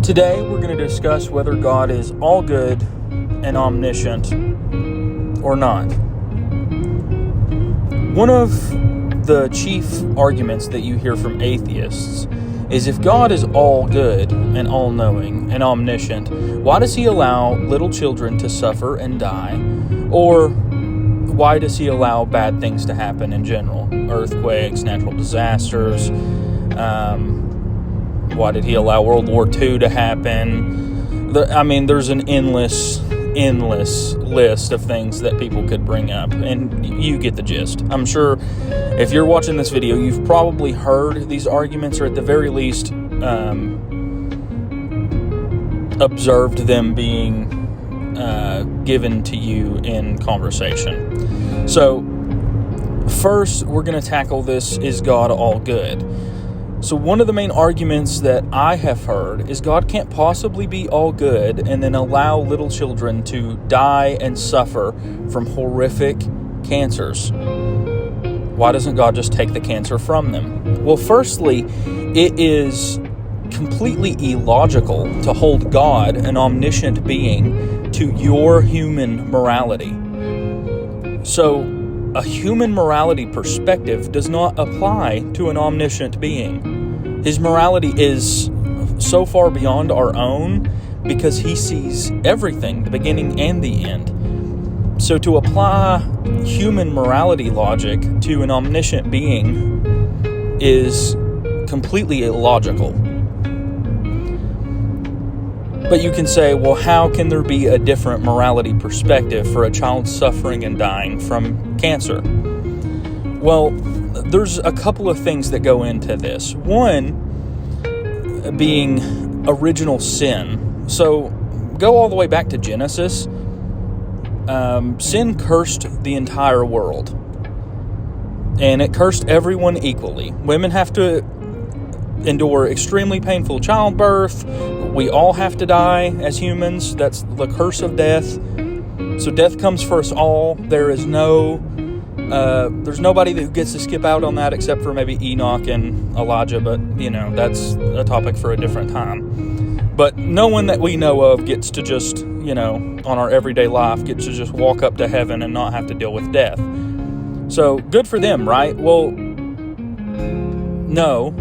Today we're going to discuss whether God is all good and omniscient or not. One of the chief arguments that you hear from atheists is if God is all good and all-knowing and omniscient, why does he allow little children to suffer and die? Or why does he allow bad things to happen in general? Earthquakes, natural disasters. Why did he allow World War II to happen? There's an endless list of things that people could bring up, and you get the gist. I'm sure if you're watching this video, you've probably heard these arguments, or at the very least observed them being given to you in conversation. So first, we're going to tackle this: is God all good? So one of the main arguments that I have heard is God can't possibly be all good and then allow little children to die and suffer from horrific cancers. Why doesn't God just take the cancer from them? Well, firstly, it is completely illogical to hold God, an omniscient being, to your human morality. So a human morality perspective does not apply to an omniscient being. His morality is so far beyond our own because he sees everything, the beginning and the end. So to apply human morality logic to an omniscient being is completely illogical. But you can say, well, how can there be a different morality perspective for a child suffering and dying from cancer? Well, there's a couple of things that go into this. One being original sin. So go all the way back to Genesis. Sin cursed the entire world. And it cursed everyone equally. Women have to endure extremely painful childbirth. We all have to die as humans. That's the curse of death. So death comes for us all. There's nobody that gets to skip out on that except for maybe Enoch and Elijah, but that's a topic for a different time. But no one that we know of gets to just, on our everyday life, gets to just walk up to heaven and not have to deal with death. So good for them, right? Well, no.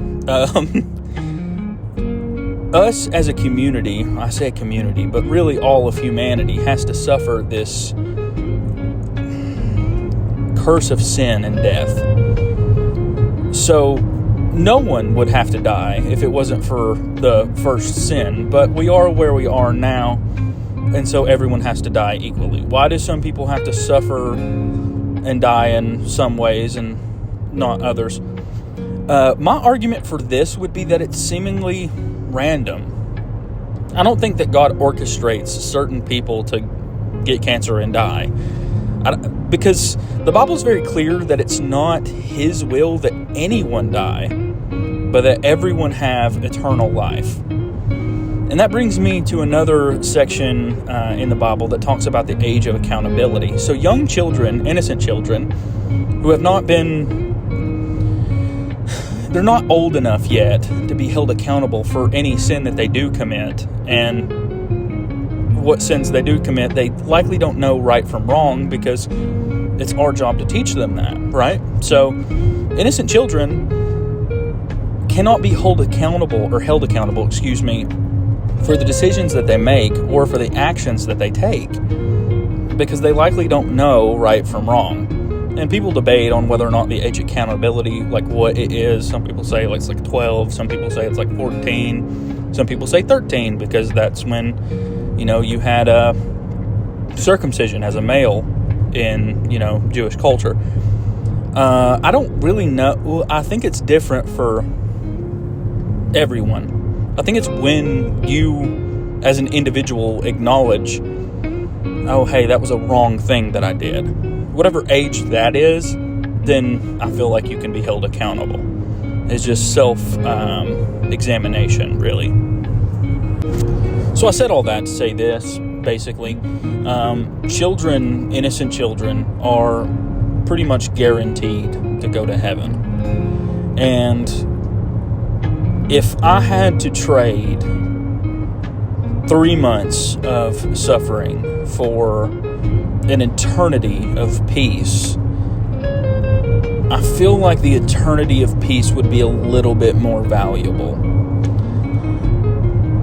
Us as a community, I say community, but really all of humanity has to suffer this curse of sin and death. So no one would have to die if it wasn't for the first sin, but we are where we are now, and so everyone has to die equally. Why do some people have to suffer and die in some ways and not others? My argument for this would be that it's seemingly random. I don't think that God orchestrates certain people to get cancer and die. Because the Bible is very clear that it's not his will that anyone die, but that everyone have eternal life. And that brings me to another section in the Bible that talks about the age of accountability. So young children, innocent children, who have not been... They're not old enough yet to be held accountable for any sin that they do commit. And what sins they do commit, they likely don't know right from wrong because it's our job to teach them that, right? So innocent children cannot be held accountable for the decisions that they make or for the actions that they take because they likely don't know right from wrong. And people debate on whether or not the age accountability, like what it is. Some people say it's like 12. Some people say it's like 14. Some people say 13 because that's when, you had a circumcision as a male in, Jewish culture. I don't really know. Well, I think it's different for everyone. I think it's when you, as an individual, acknowledge, oh, hey, that was a wrong thing that I did. Whatever age that is, then I feel like you can be held accountable. It's just self-examination, really. So I said all that to say this, basically. Children, innocent children, are pretty much guaranteed to go to heaven. And if I had to trade 3 months of suffering for an eternity of peace, I feel like the eternity of peace would be a little bit more valuable.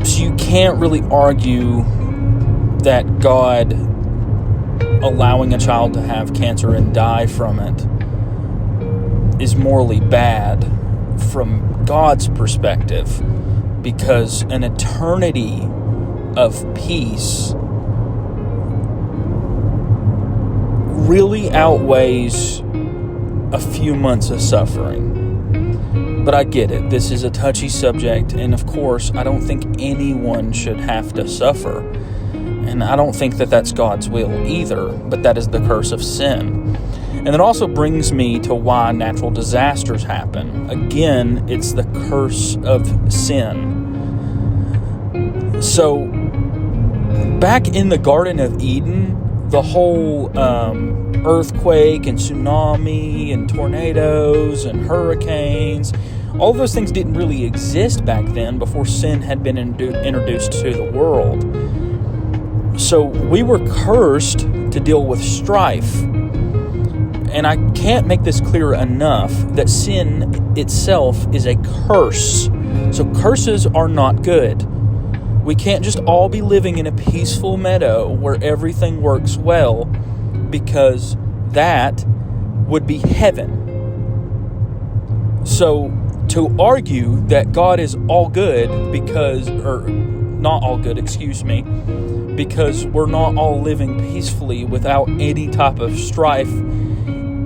So you can't really argue that God allowing a child to have cancer and die from it is morally bad from God's perspective, because an eternity of peace really outweighs a few months of suffering. But I get it. This is a touchy subject, and of course, I don't think anyone should have to suffer. And I don't think that that's God's will either, but that is the curse of sin. And it also brings me to why natural disasters happen. Again, it's the curse of sin. So, back in the Garden of Eden, the whole earthquake and tsunami and tornadoes and hurricanes, all of those things didn't really exist back then before sin had been introduced to the world. So we were cursed to deal with strife. And I can't make this clear enough that sin itself is a curse. So curses are not good. We can't just all be living in a peaceful meadow where everything works well, because that would be heaven. So to argue that God is all good because we're not all living peacefully without any type of strife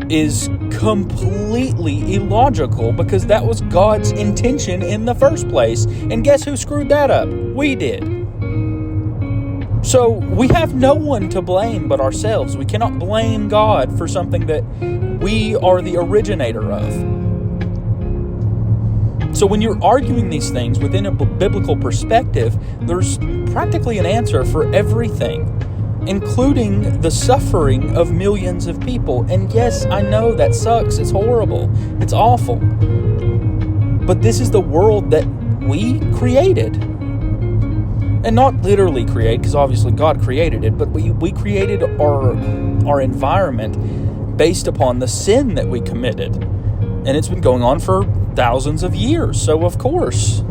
is completely illogical, because that was God's intention in the first place. And guess who screwed that up? We did. So we have no one to blame but ourselves. We cannot blame God for something that we are the originator of. So when you're arguing these things within a biblical perspective, there's practically an answer for everything, including the suffering of millions of people. And yes, I know that sucks. It's horrible. It's awful. But this is the world that we created. And not literally create, because obviously God created it, but we created our environment based upon the sin that we committed. And it's been going on for thousands of years, so of course.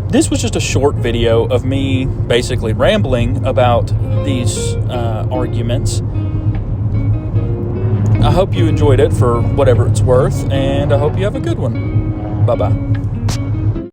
This was just a short video of me basically rambling about these arguments. I hope you enjoyed it for whatever it's worth, and I hope you have a good one. Bye-bye.